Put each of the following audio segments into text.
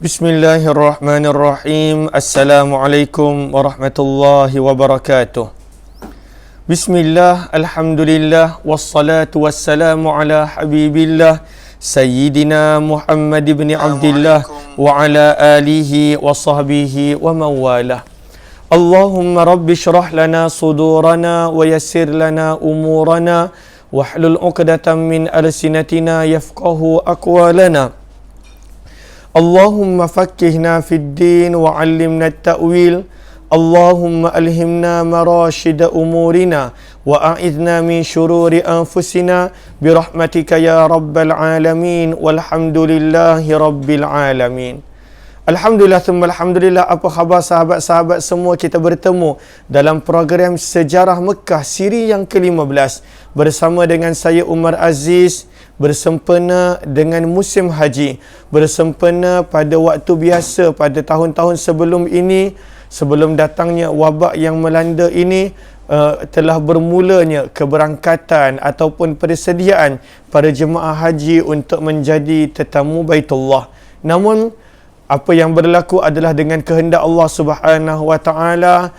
Bismillahirrahmanirrahim. Assalamualaikum warahmatullahi wabarakatuh. Bismillah, alhamdulillah, wassalatu wassalamu ala habibillah Sayyidina Muhammad ibn Abdillah wa ala alihi wa sahbihi wa mawalah. Allahumma rabbi syrah lana sudurana wa yassir lana umurana wahlul uqdatan min alsinatina yafqahu aqwalana. Allahumma fakkihna fid din wa 'allimna at-ta'wil. Allahumma alhimna marashida umurina wa a'idna min shururi anfusina birahmatika ya rabbal alamin walhamdulillahi rabbil alamin. Alhamdulillah thumma alhamdulillah. Apa khabar sahabat-sahabat semua? Kita bertemu dalam program Sejarah Mekah siri yang ke-15 bersama dengan saya Umar Aziz, bersempena dengan musim haji, bersempena pada waktu biasa pada tahun-tahun sebelum ini, sebelum datangnya wabak yang melanda ini, telah bermulanya keberangkatan ataupun persediaan para jemaah haji untuk menjadi tetamu Baitullah. Namun apa yang berlaku adalah dengan kehendak Allah Subhanahu wa taala,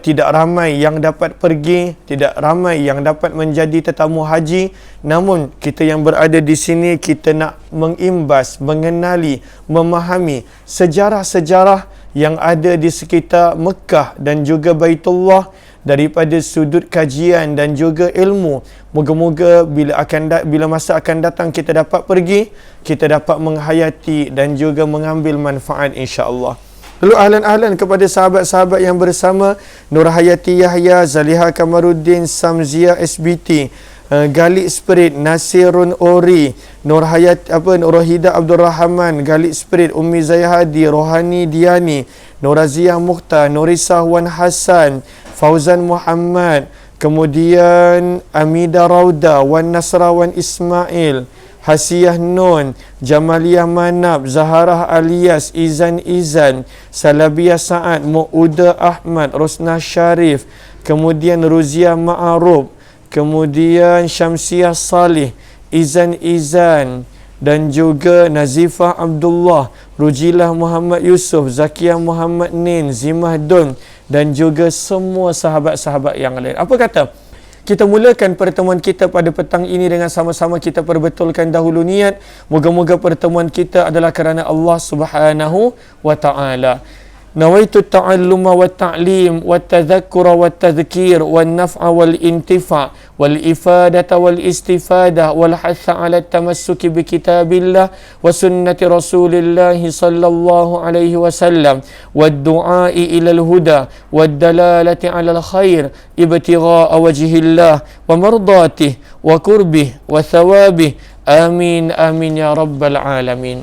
tidak ramai yang dapat pergi, tidak ramai yang dapat menjadi tetamu haji. Namun kita yang berada di sini, kita nak mengimbas, mengenali, memahami sejarah-sejarah yang ada di sekitar Mekah dan juga Baitullah daripada sudut kajian dan juga ilmu. Moga-moga bila masa akan datang kita dapat pergi, kita dapat menghayati dan juga mengambil manfaat insya-Allah. Lalu ahlan-ahlan kepada sahabat-sahabat yang bersama: Nur Hayati Yahya, Zaliha Kamaruddin, Samzia SBT, Galik Spirit, Nasirun Ori, Nur Rohida Abdul Rahman, Galik Spirit, Ummi Zayhadi, Rohani Diani, Nurazia Mukhtar, Nurisah Wan Hassan, Fauzan Muhammad, kemudian Amida Rauda, Wan Nasra Wan Ismail, Hasiyah Nun, Jamaliyah Manab, Zaharah Alias, Izan, Salabiyah Sa'ad, Mu'uda Ahmad, Rosna Sharif, kemudian Ruzia Ma'arub, kemudian Syamsiah Salih, Izan, dan juga Nazifah Abdullah, Rujilah Muhammad Yusuf, Zakiah Muhammad Nin, Zimah Dun, dan juga semua sahabat-sahabat yang lain. Apa kata? Kita mulakan pertemuan kita pada petang ini dengan sama-sama kita perbetulkan dahulu niat. Moga-moga pertemuan kita adalah kerana Allah Subhanahu wa taala. Nawaitu ta'alluma wa ta'lim wa tadhakkura wa tadhkir wa naf'a wal intifa' wal ifadata wal istifadah wal hatha 'ala tamassuki bi kitabillah wa sunnati Rasulillah sallallahu alaihi wasallam wad du'a'i ila al huda wad dalalati 'ala al khair ibtigha'a wajhillah wa mardatihi wa qurbih wa thawabihi. Amin amin ya rabbal alamin.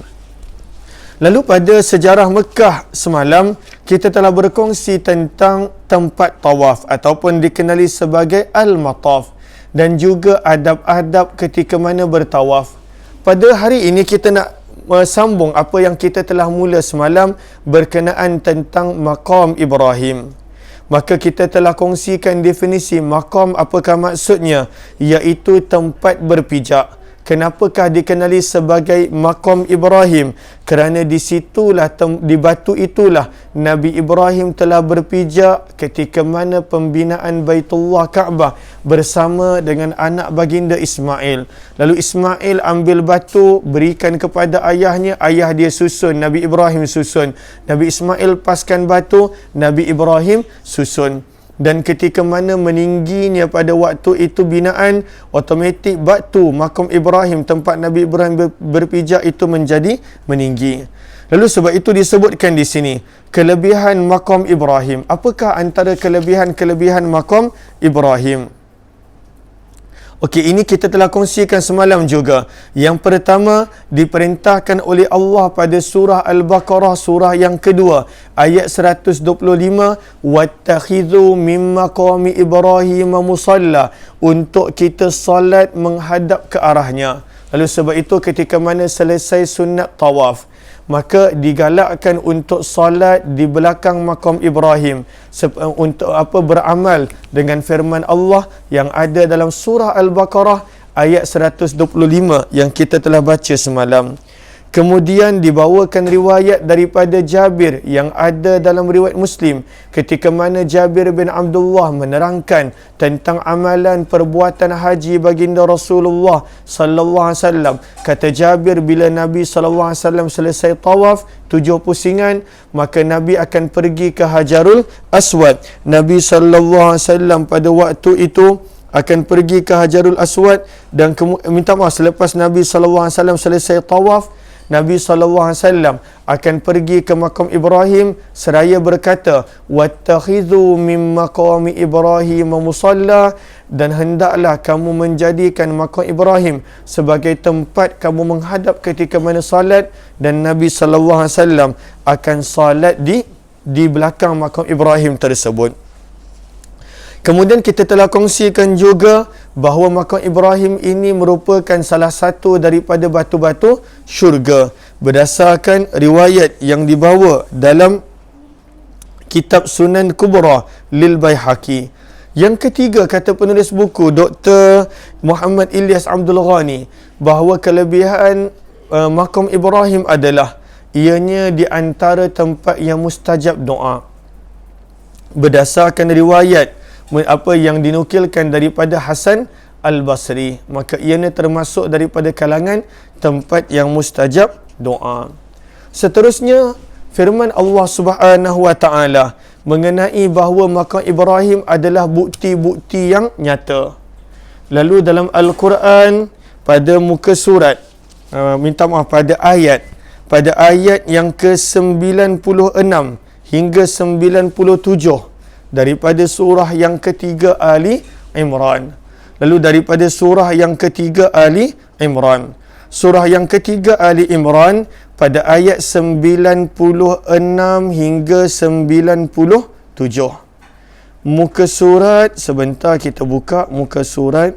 Lalu pada sejarah Mekah semalam, kita telah berkongsi tentang tempat tawaf ataupun dikenali sebagai Al-Mataf dan juga adab-adab ketika mana bertawaf. Pada hari ini kita nak sambung apa yang kita telah mula semalam berkenaan tentang Maqam Ibrahim. Maka kita telah kongsikan definisi maqam, apakah maksudnya, iaitu tempat berpijak. Kenapakah dikenali sebagai Maqam Ibrahim? Kerana di situlah, di batu itulah Nabi Ibrahim telah berpijak ketika mana pembinaan Baitullah Kaabah bersama dengan anak baginda Ismail. Lalu Ismail ambil batu, berikan kepada ayahnya, ayah dia susun, Nabi Ibrahim susun. Nabi Ismail paskan batu, Nabi Ibrahim susun. Dan ketika mana meningginya pada waktu itu binaan, automatik batu Maqam Ibrahim, tempat Nabi Ibrahim berpijak itu menjadi meninggi. Lalu sebab itu disebutkan di sini kelebihan Maqam Ibrahim. Apakah antara kelebihan-kelebihan Maqam Ibrahim? Okey, ini kita telah kongsikan semalam juga. Yang pertama, diperintahkan oleh Allah pada surah Al-Baqarah, surah yang kedua, ayat 125, "Wattakhidhu mim maqami Ibrahim musalla", untuk kita salat menghadap ke arahnya. Lalu sebab itu ketika mana selesai sunat tawaf, maka digalakkan untuk solat di belakang Maqam Ibrahim untuk beramal dengan firman Allah yang ada dalam surah Al-Baqarah ayat 125 yang kita telah baca semalam. Kemudian dibawakan riwayat daripada Jabir yang ada dalam riwayat Muslim ketika mana Jabir bin Abdullah menerangkan tentang amalan perbuatan haji baginda Rasulullah sallallahu alaihi wasallam. Kata Jabir, bila Nabi sallallahu alaihi wasallam selesai tawaf 7 pusingan, maka Nabi akan pergi ke Hajarul Aswad. Nabi sallallahu alaihi wasallam pada waktu itu akan pergi ke Hajarul Aswad dan selepas Nabi sallallahu alaihi wasallam selesai tawaf, Nabi SAW akan pergi ke makam Ibrahim seraya berkata, "Wattakhidhu min maqami Ibrahim musalla," dan hendaklah kamu menjadikan makam Ibrahim sebagai tempat kamu menghadap ketika mana salat, dan Nabi SAW akan salat di belakang makam Ibrahim tersebut. Kemudian kita telah kongsikan juga bahawa makam Ibrahim ini merupakan salah satu daripada batu-batu syurga berdasarkan riwayat yang dibawa dalam kitab Sunan Kubra lil Baihaqi. Yang ketiga, kata penulis buku Dr. Muhammad Ilyas Abdul Ghani, bahawa kelebihan makam Ibrahim adalah ianya di antara tempat yang mustajab doa. Berdasarkan riwayat apa yang dinukilkan daripada Hasan Al-Basri, maka ianya termasuk daripada kalangan tempat yang mustajab doa. Seterusnya, firman Allah Subhanahu wa taala mengenai bahawa makam Ibrahim adalah bukti-bukti yang nyata. Lalu dalam Al-Quran pada muka surat pada ayat yang ke-96 hingga 97 daripada surah yang ketiga Ali Imran. Lalu daripada surah yang ketiga Ali Imran. Surah yang ketiga Ali Imran pada ayat 96 hingga 97. Muka surat, sebentar kita buka muka surat.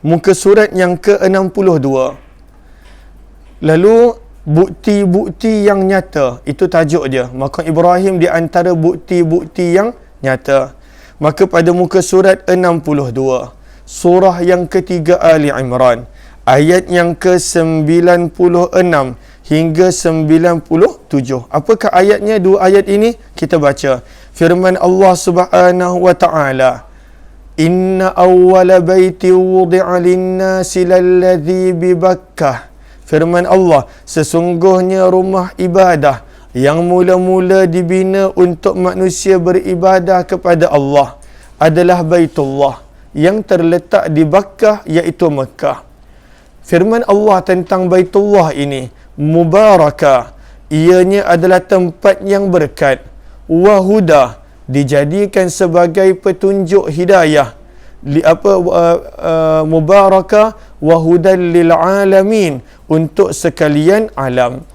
Muka surat yang ke-62. Lalu bukti-bukti yang nyata, itu tajuk dia. Makam Ibrahim di antara bukti-bukti yang nyata. Maka pada muka surat 62, surah yang ketiga Ali Imran, ayat yang ke-96 hingga 97. Apakah ayatnya? Dua ayat ini kita baca. Firman Allah Subhanahu wa taala, "Inna awwala baiti wudi'a lin-nasi lalladhi bi Bakkah." Firman Allah, sesungguhnya rumah ibadah yang mula-mula dibina untuk manusia beribadah kepada Allah adalah Baitullah yang terletak di Bakkah, iaitu Mekah. Firman Allah tentang Baitullah ini, mubarakah, ianya adalah tempat yang berkat, wahuda, dijadikan sebagai petunjuk hidayah, mubarakah wa hudan lil alamin, untuk sekalian alam.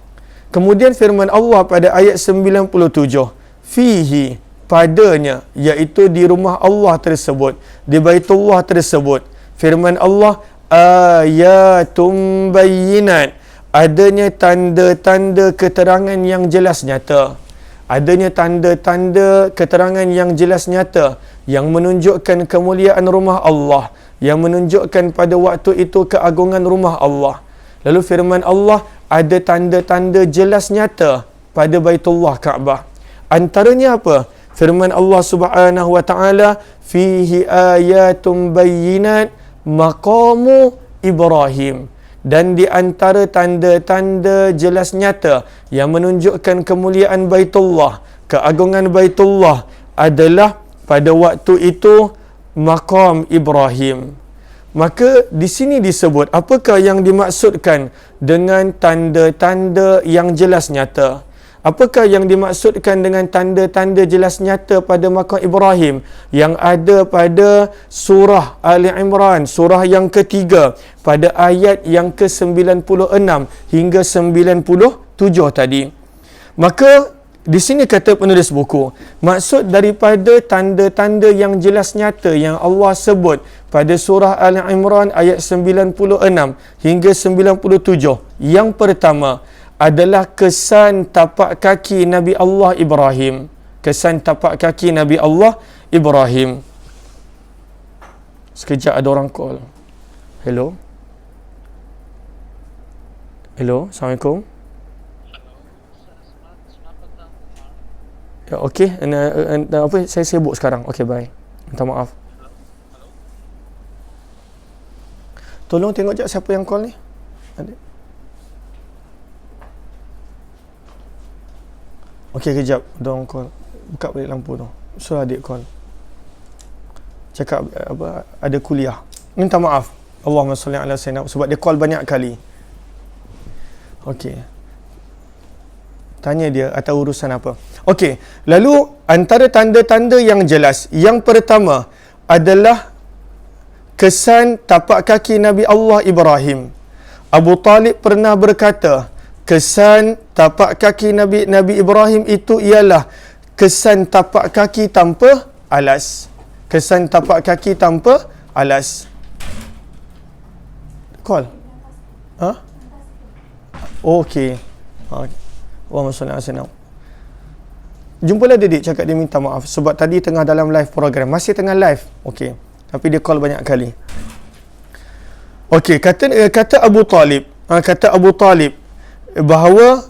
Kemudian firman Allah pada ayat 97, fihi, padanya, iaitu di rumah Allah tersebut, di Baitullah tersebut, firman Allah, ayatum bayyinat, adanya tanda-tanda keterangan yang jelas nyata. Adanya tanda-tanda keterangan yang jelas nyata yang menunjukkan kemuliaan rumah Allah, yang menunjukkan pada waktu itu keagungan rumah Allah. Lalu firman Allah, ada tanda-tanda jelas nyata pada Baitullah Kaabah. Antaranya apa? Firman Allah Subhanahu wa taala, fihi ayatum bayyinat maqamu Ibrahim. Dan di antara tanda-tanda jelas nyata yang menunjukkan kemuliaan Baitullah, keagungan Baitullah adalah pada waktu itu maqam Ibrahim. Maka di sini disebut apakah yang dimaksudkan dengan tanda-tanda yang jelas nyata. Apakah yang dimaksudkan dengan tanda-tanda jelas nyata pada makam Ibrahim yang ada pada surah Ali Imran, surah yang ketiga, pada ayat yang ke-96 hingga 97 tadi. Maka di sini kata penulis buku, maksud daripada tanda-tanda yang jelas nyata yang Allah sebut pada surah Ali Imran ayat 96 hingga 97. Yang pertama adalah kesan tapak kaki Nabi Allah Ibrahim. Kesan tapak kaki Nabi Allah Ibrahim. Sekejap, ada orang call. Hello? Hello, Assalamualaikum. Ya, okey, apa saya sibuk sekarang. Okey, bye. Minta maaf. Tolong tengok jap siapa yang call ni. Okey, kejap. Dong call. Buka balik lampu tu. So adik call. Cakap apa, ada kuliah. Minta maaf. Allahumma salli ala sayyidina, sebab dia call banyak kali. Okey. Tanya dia atas urusan apa. Okey, lalu antara tanda-tanda yang jelas. Yang pertama adalah kesan tapak kaki Nabi Allah Ibrahim. Abu Talib pernah berkata, kesan tapak kaki Nabi Ibrahim itu ialah kesan tapak kaki tanpa alas. Kesan tapak kaki tanpa alas. Call. Ha? Okey. Allahumma salli ala sayyidina. Jumpalah Didik, cakap dia minta maaf sebab tadi tengah dalam live program. Masih tengah live. Okey. Tapi dia call banyak kali. Okey, kata Abu Talib, bahawa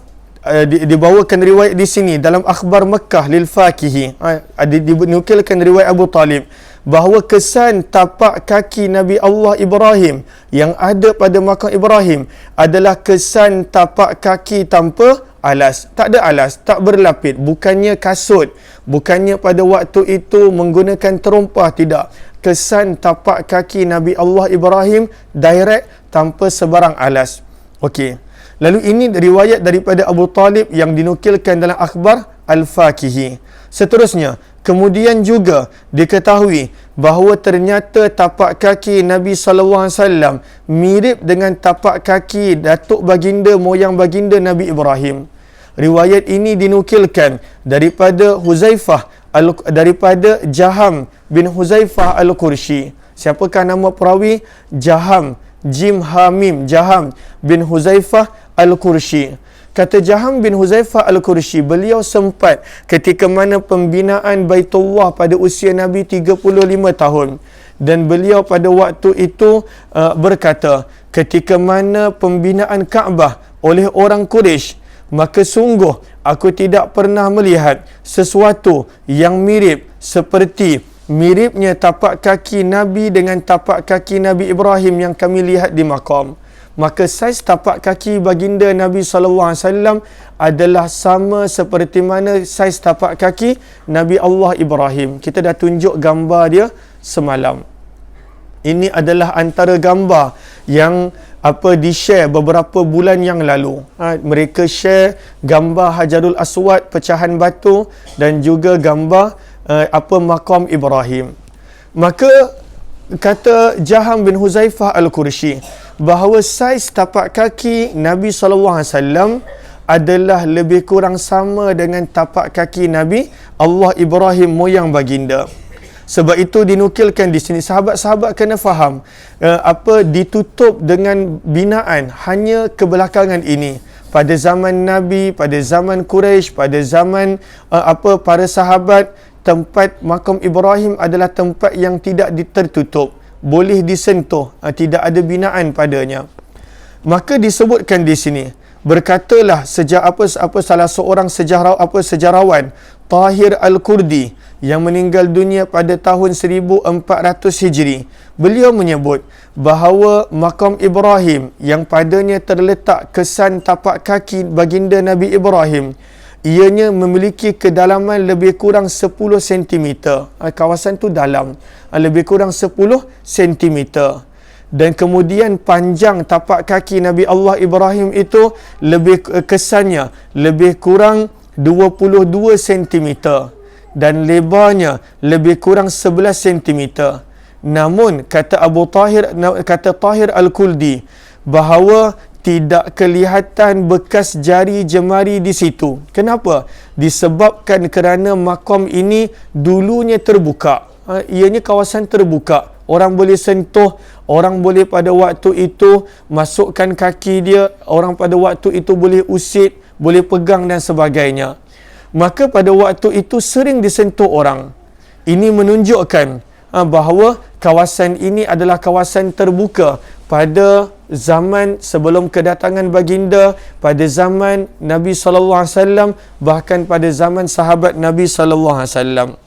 dibawakan riwayat di sini dalam akhbar Mekah lil Fakihi. Dinukilkan riwayat Abu Talib bahawa kesan tapak kaki Nabi Allah Ibrahim yang ada pada makam Ibrahim adalah kesan tapak kaki tanpa alas. Tak ada alas, tak berlapis, bukannya kasut, bukannya pada waktu itu menggunakan terompah, tidak. Kesan tapak kaki Nabi Allah Ibrahim direct tanpa sebarang alas. Okey. Lalu ini riwayat daripada Abu Talib yang dinukilkan dalam akhbar Al-Fakihi. Seterusnya, kemudian juga diketahui bahawa ternyata tapak kaki Nabi SAW mirip dengan tapak kaki datuk baginda moyang baginda Nabi Ibrahim. Riwayat ini dinukilkan daripada daripada Jaham bin Huzaifah Al-Qurshi. Siapakah nama perawi? Jaham, Jim Hamim, Jaham bin Huzaifah Al-Qurshi. Kata Jaham bin Huzaifah Al-Qurshi, beliau sempat ketika mana pembinaan Baitullah pada usia Nabi 35 tahun. Dan beliau pada waktu itu berkata, ketika mana pembinaan Kaabah oleh orang Quraisy, maka sungguh aku tidak pernah melihat sesuatu yang mirip seperti miripnya tapak kaki Nabi dengan tapak kaki Nabi Ibrahim yang kami lihat di makam. Maka saiz tapak kaki baginda Nabi SAW adalah sama seperti mana saiz tapak kaki Nabi Allah Ibrahim. Kita dah tunjuk gambar dia semalam. Ini adalah antara gambar yang di-share beberapa bulan yang lalu. Mereka share gambar Hajarul Aswad, pecahan batu, dan juga gambar makam Ibrahim. Maka kata Jaham bin Huzaifah Al-Qurshi bahawa saiz tapak kaki Nabi SAW adalah lebih kurang sama dengan tapak kaki Nabi Allah Ibrahim moyang baginda. Sebab itu dinukilkan di sini, sahabat-sahabat kena faham ditutup dengan binaan hanya kebelakangan ini. Pada zaman Nabi, pada zaman Quraisy, pada zaman para sahabat, tempat makam Ibrahim adalah tempat yang tidak tertutup, boleh disentuh, tidak ada binaan padanya. Maka disebutkan di sini, berkatalah salah seorang sejarawan Tahir Al-Kurdi yang meninggal dunia pada tahun 1400 Hijri. Beliau menyebut bahawa makam Ibrahim yang padanya terletak kesan tapak kaki baginda Nabi Ibrahim, ianya memiliki kedalaman lebih kurang 10 cm. Kawasan tu dalam, lebih kurang 10 cm. Dan kemudian panjang tapak kaki Nabi Allah Ibrahim itu kesannya lebih kurang 22 cm dan lebarnya lebih kurang 11 cm. Namun kata Tahir Al-Kuldi bahawa tidak kelihatan bekas jari jemari di situ. Kenapa? Disebabkan kerana makam ini dulunya terbuka. Ianya kawasan terbuka. Orang boleh sentuh, orang boleh pada waktu itu masukkan kaki dia, orang pada waktu itu boleh usik, boleh pegang dan sebagainya. Maka pada waktu itu sering disentuh orang. Ini menunjukkan bahawa kawasan ini adalah kawasan terbuka pada zaman sebelum kedatangan baginda, pada zaman Nabi SAW, bahkan pada zaman sahabat Nabi SAW.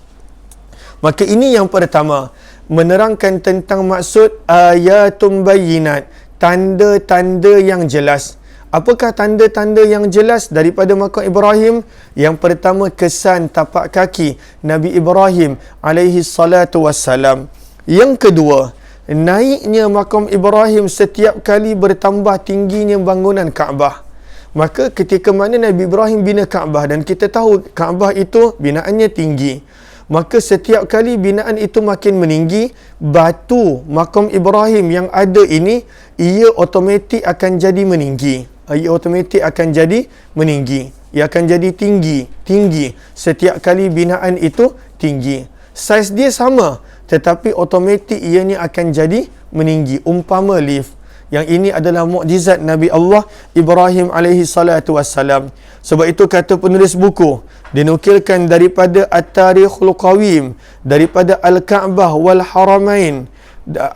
Maka ini yang pertama, menerangkan tentang maksud ayatum bayyinat, tanda-tanda yang jelas. Apakah tanda-tanda yang jelas daripada makam Ibrahim? Yang pertama, kesan tapak kaki Nabi Ibrahim alaihi salatu wassalam. Yang kedua, naiknya makam Ibrahim setiap kali bertambah tingginya bangunan Kaabah. Maka ketika mana Nabi Ibrahim bina Kaabah, dan kita tahu Kaabah itu binaannya tinggi, maka setiap kali binaan itu makin meninggi, batu makam Ibrahim yang ada ini, ia automatik akan jadi meninggi. Ia automatik akan jadi meninggi. Ia akan jadi tinggi. Setiap kali binaan itu tinggi. Saiz dia sama, tetapi automatik ianya akan jadi meninggi. Umpama lift. Yang ini adalah mukjizat Nabi Allah Ibrahim alaihi salatu wassalam. Sebab itu kata penulis buku, dinukilkan daripada At-Tarikhul Qawim, daripada Al-Ka'bah wal Haramain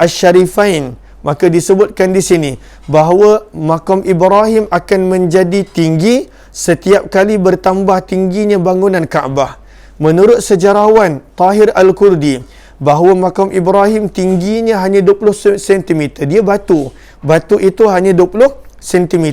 Asy-Syarifain, maka disebutkan di sini bahawa makam Ibrahim akan menjadi tinggi setiap kali bertambah tingginya bangunan Kaabah. Menurut sejarawan Tahir Al-Kurdi, bahawa makam Ibrahim tingginya hanya 20 cm. Dia batu. Batu itu hanya 20 cm.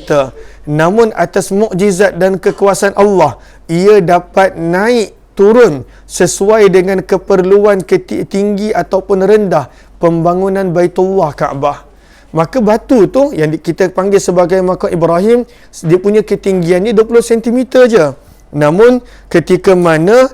Namun atas mukjizat dan kekuasaan Allah, ia dapat naik turun sesuai dengan keperluan tinggi ataupun rendah pembangunan Baitullah Kaabah. Maka batu tu yang kita panggil sebagai makam Ibrahim, dia punya ketinggiannya 20 cm je. Namun ketika mana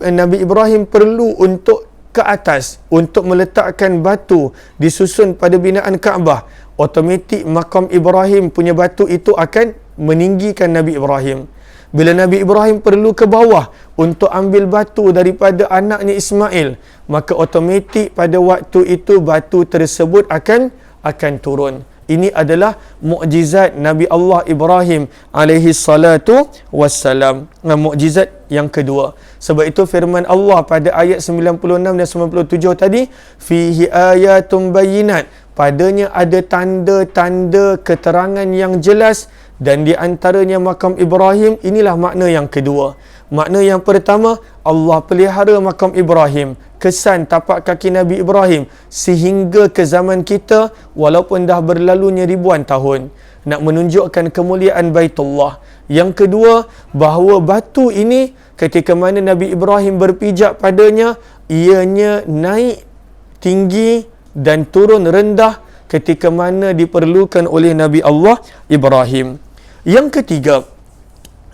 Nabi Ibrahim perlu untuk ke atas untuk meletakkan batu disusun pada binaan Kaabah, automatik makam Ibrahim punya batu itu akan meninggikan Nabi Ibrahim. Bila Nabi Ibrahim perlu ke bawah untuk ambil batu daripada anaknya Ismail, maka automatik pada waktu itu batu tersebut akan turun. Ini adalah mukjizat Nabi Allah Ibrahim alaihi salatu wassalam. Mukjizat yang kedua. Sebab itu firman Allah pada ayat 96 dan 97 tadi, fihi ayatum bayyinat, padanya ada tanda-tanda keterangan yang jelas, dan di antaranya makam Ibrahim. Inilah makna yang kedua. Makna yang pertama, Allah pelihara makam Ibrahim, kesan tapak kaki Nabi Ibrahim sehingga ke zaman kita, walaupun dah berlalunya ribuan tahun, nak menunjukkan kemuliaan Baitullah. Yang kedua, bahawa batu ini ketika mana Nabi Ibrahim berpijak padanya, ianya naik tinggi dan turun rendah ketika mana diperlukan oleh Nabi Allah Ibrahim. Yang ketiga,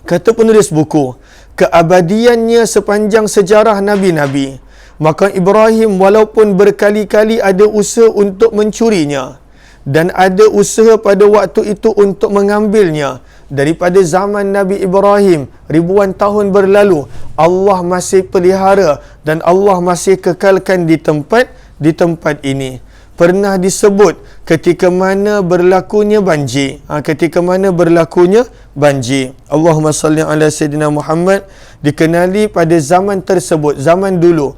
kata penulis buku, keabadiannya sepanjang sejarah Nabi-Nabi. Makam Ibrahim walaupun berkali-kali ada usaha untuk mencurinya, dan ada usaha pada waktu itu untuk mengambilnya, daripada zaman Nabi Ibrahim ribuan tahun berlalu, Allah masih pelihara dan Allah masih kekalkan di tempat ini. Pernah disebut ketika mana berlakunya banjir. Ketika mana berlakunya banjir. Allahumma salli ala Sayyidina Muhammad. Dikenali pada zaman tersebut, zaman dulu,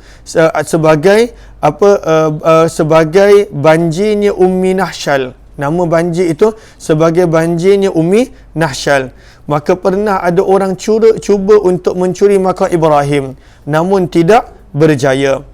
sebagai sebagai banjirnya Ummi Nahsyal. Nama banjir itu sebagai banjirnya Ummi Nahsyal. Maka pernah ada orang cuba untuk mencuri makam Ibrahim, namun tidak berjaya.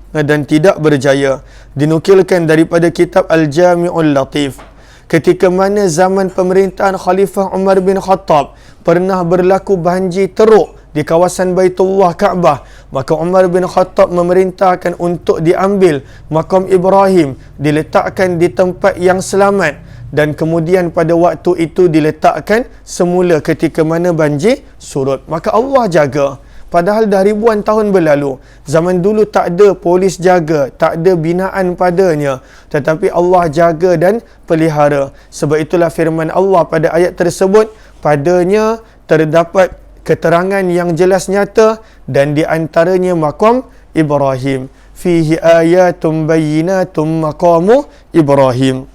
Dinukilkan daripada kitab Al-Jami'ul Latif, ketika mana zaman pemerintahan Khalifah Umar bin Khattab pernah berlaku banjir teruk di kawasan Baitullah Kaabah, maka Umar bin Khattab memerintahkan untuk diambil makam Ibrahim, diletakkan di tempat yang selamat, dan kemudian pada waktu itu diletakkan semula ketika mana banjir surut. Maka Allah jaga. Padahal dah ribuan tahun berlalu. Zaman dulu tak ada polis jaga, tak ada binaan padanya, tetapi Allah jaga dan pelihara. Sebab itulah firman Allah pada ayat tersebut, padanya terdapat keterangan yang jelas nyata, dan di antaranya makam Ibrahim. Fihi ayatum bayyinatum maqamu Ibrahim.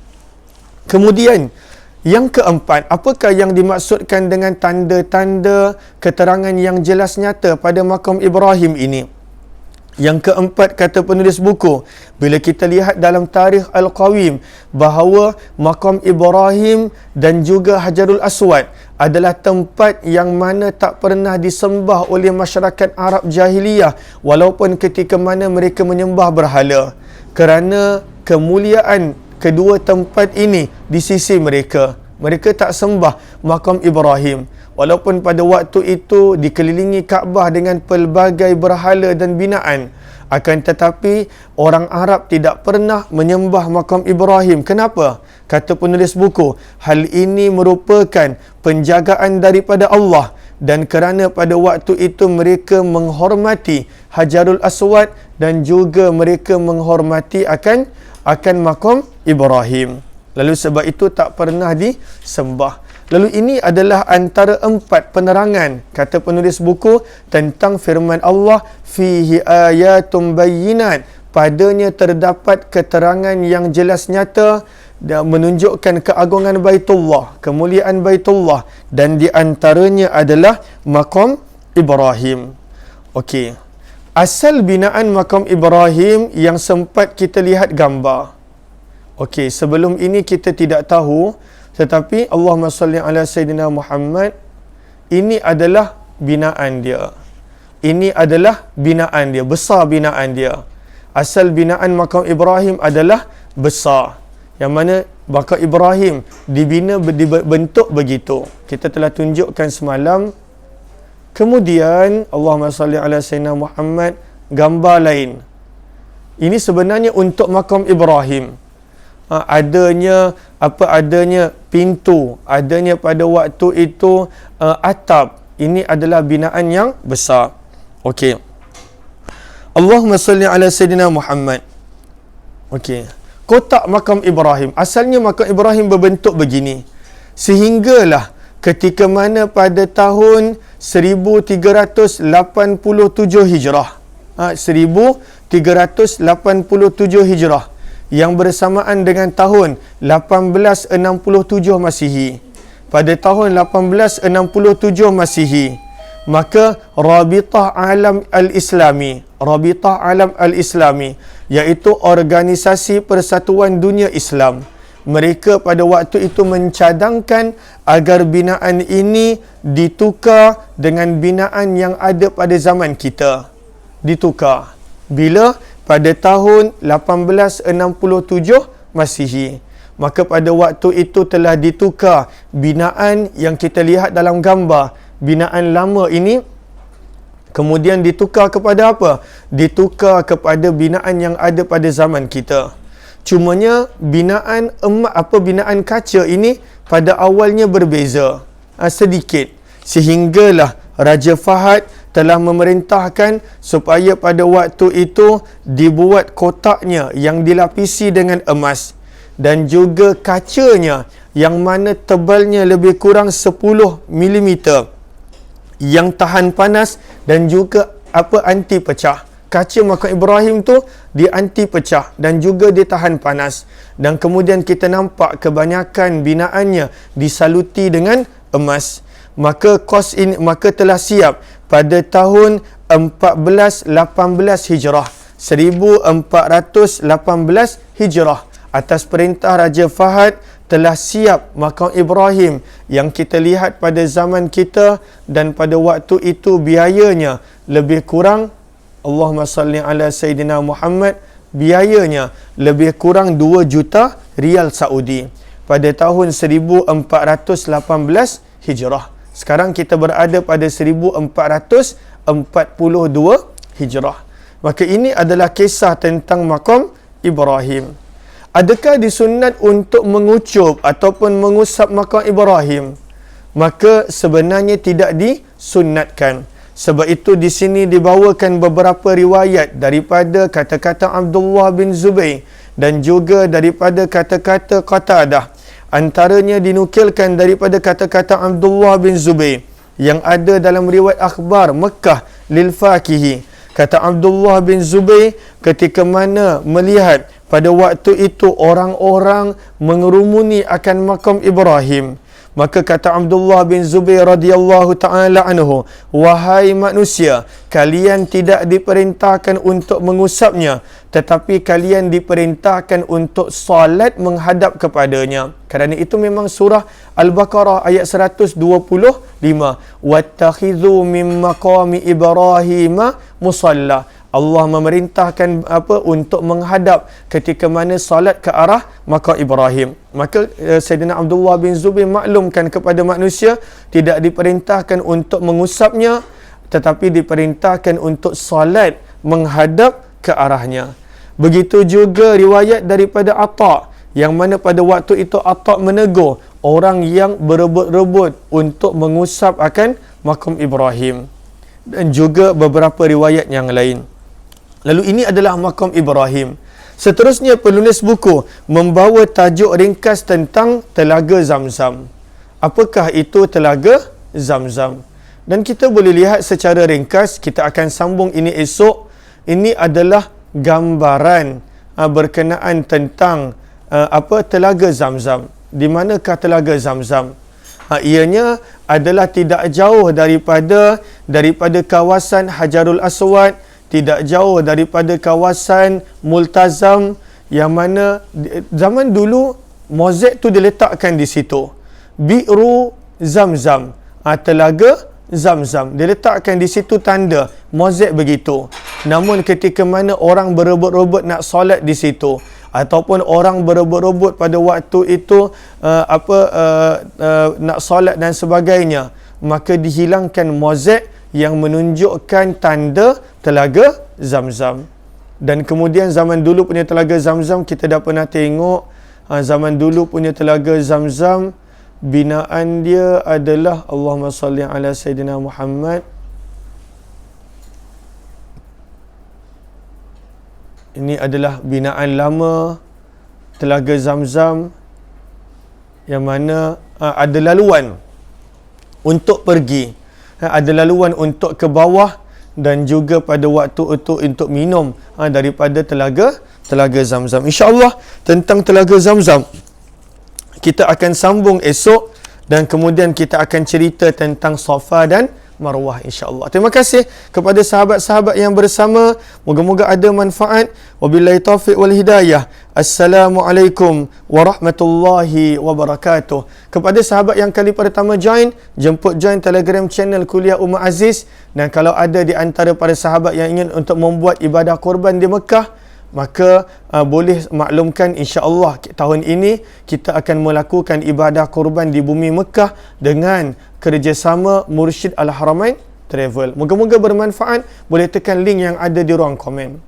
Kemudian yang keempat, apakah yang dimaksudkan dengan tanda-tanda keterangan yang jelas nyata pada makam Ibrahim ini? Yang keempat, kata penulis buku, bila kita lihat dalam tarikh Al-Qawim bahawa makam Ibrahim dan juga Hajarul Aswad adalah tempat yang mana tak pernah disembah oleh masyarakat Arab jahiliyah walaupun ketika mana mereka menyembah berhala, kerana kemuliaan kedua tempat ini di sisi mereka. Mereka tak sembah makam Ibrahim walaupun pada waktu itu dikelilingi Kaabah dengan pelbagai berhala dan binaan. Akan tetapi orang Arab tidak pernah menyembah makam Ibrahim. Kenapa? Kata penulis buku, hal ini merupakan penjagaan daripada Allah, dan kerana pada waktu itu mereka menghormati Hajarul Aswad dan juga mereka menghormati akan makam Ibrahim. Lalu sebab itu tak pernah disembah. Lalu ini adalah antara 4 penerangan, kata penulis buku, tentang firman Allah, fihi ayatum bayyinat, padanya terdapat keterangan yang jelas nyata dan menunjukkan keagungan Baitullah, kemuliaan Baitullah, dan di antaranya adalah makam Ibrahim. Okey. Asal binaan makam Ibrahim yang sempat kita lihat gambar. Okey, sebelum ini kita tidak tahu, tetapi Allahumma salli ala Sayyidina Muhammad, ini adalah binaan dia. Ini adalah binaan dia, besar binaan dia. Asal binaan makam Ibrahim adalah besar. Yang mana makam Ibrahim dibina bentuk begitu. Kita telah tunjukkan semalam. Kemudian Allahumma salli ala Sayyidina Muhammad, gambar lain. Ini sebenarnya untuk makam Ibrahim. Adanya pintu, adanya pada waktu itu atap. Ini adalah binaan yang besar. Okey. Allahumma salli ala Sayyidina Muhammad. Okey. Kotak makam Ibrahim. Asalnya makam Ibrahim berbentuk begini. Sehinggalah ketika mana pada tahun 1387 Hijrah. 1387 Hijrah. Yang bersamaan dengan tahun 1867 Masihi. Pada tahun 1867 Masihi, maka Rabitah Alam Al-Islami, Rabitah Alam Al-Islami, iaitu organisasi persatuan dunia Islam, mereka pada waktu itu mencadangkan agar binaan ini ditukar dengan binaan yang ada pada zaman kita. Ditukar. Bila? Pada tahun 1867 Masihi. Maka pada waktu itu telah ditukar binaan yang kita lihat dalam gambar. Binaan lama ini kemudian ditukar kepada apa? Ditukar kepada binaan yang ada pada zaman kita. Cumanya binaan binaan kaca ini pada awalnya berbeza sedikit. Sehinggalah Raja Fahad telah memerintahkan supaya pada waktu itu dibuat kotaknya yang dilapisi dengan emas, dan juga kacanya yang mana tebalnya lebih kurang 10 mm, yang tahan panas dan juga anti pecah. Kaca makam Ibrahim tu dia anti pecah dan juga dia tahan panas. Dan kemudian kita nampak kebanyakan binaannya disaluti dengan emas. Maka telah siap pada tahun 1418 Hijrah, 1418 Hijrah, atas perintah Raja Fahad telah siap makam Ibrahim yang kita lihat pada zaman kita, dan pada waktu itu biayanya lebih kurang, Allahumma salli ala Sayyidina Muhammad, biayanya lebih kurang 2 juta rial Saudi pada tahun 1418 Hijrah. Sekarang kita berada pada 1442 Hijrah. Maka ini adalah kisah tentang makam Ibrahim. Adakah disunat untuk mengucup ataupun mengusap makam Ibrahim? Maka sebenarnya tidak disunatkan. Sebab itu di sini dibawakan beberapa riwayat daripada kata-kata Abdullah bin Zubair dan juga daripada kata-kata Qatadah. Antaranya dinukilkan daripada kata-kata Abdullah bin Zubair yang ada dalam riwayat akhbar Mekah lil Fakihi. Kata Abdullah bin Zubair, ketika mana melihat pada waktu itu orang-orang mengerumuni akan makam Ibrahim, Maka kata Abdullah bin Zubair radhiyallahu ta'ala anhu, wahai manusia, kalian tidak diperintahkan untuk mengusapnya, tetapi kalian diperintahkan untuk salat menghadap kepadanya. Kerana itu memang surah Al-Baqarah ayat 125. Wattakhidhu min maqami Ibrahim musalla. Allah memerintahkan untuk menghadap ketika mana salat ke arah maqam Ibrahim. Maka Sayyidina Abdullah bin Zubair maklumkan kepada manusia tidak diperintahkan untuk mengusapnya, tetapi diperintahkan untuk salat menghadap ke arahnya. Begitu juga riwayat daripada Atha, yang mana pada waktu itu Atha menegur orang yang berebut-rebut untuk mengusap akan maqam Ibrahim, dan juga beberapa riwayat yang lain. Lalu ini adalah maqam Ibrahim. Seterusnya penulis buku membawa tajuk ringkas tentang Telaga Zamzam. Apakah itu Telaga Zamzam? Dan kita boleh lihat secara ringkas, kita akan sambung ini esok. Ini adalah gambaran berkenaan tentang Telaga Zamzam. Di manakah Telaga Zamzam? Ianya adalah tidak jauh daripada kawasan Hajarul Aswad, tidak jauh daripada kawasan Multazam, yang mana zaman dulu mozaik tu diletakkan di situ. Bi'ru Zamzam, Telaga Zamzam, diletakkan di situ tanda mozaik begitu. Namun ketika mana orang berebut-rebut nak solat di situ, ataupun orang berebut-rebut pada waktu itu nak solat dan sebagainya, maka dihilangkan mozaik yang menunjukkan tanda Telaga Zamzam. Dan kemudian zaman dulu punya Telaga Zamzam kita dah pernah tengok. Zaman dulu punya Telaga Zamzam, binaan dia adalah, Allahumma salli ala Sayyidina Muhammad, ini adalah binaan lama Telaga Zamzam, yang mana ada laluan untuk pergi, ada laluan untuk ke bawah, dan juga pada waktu itu untuk minum daripada Telaga Zamzam. InsyaAllah tentang Telaga Zamzam kita akan sambung esok, dan kemudian kita akan cerita tentang Safa dan Marwah, insyaAllah. Terima kasih kepada sahabat-sahabat yang bersama. Moga-moga ada manfaat. Wabillahi taufiq wal hidayah. Assalamualaikum warahmatullahi wabarakatuh. Kepada sahabat yang kali pertama join, jemput join Telegram channel Kuliah Umar Aziz. Dan kalau ada di antara para sahabat yang ingin untuk membuat ibadah korban di Mekah, maka boleh maklumkan, insya-Allah tahun ini kita akan melakukan ibadah korban di bumi Mekah dengan kerjasama Mursyid Al-Haramain Travel. Moga-moga bermanfaat. Boleh tekan link yang ada di ruang komen.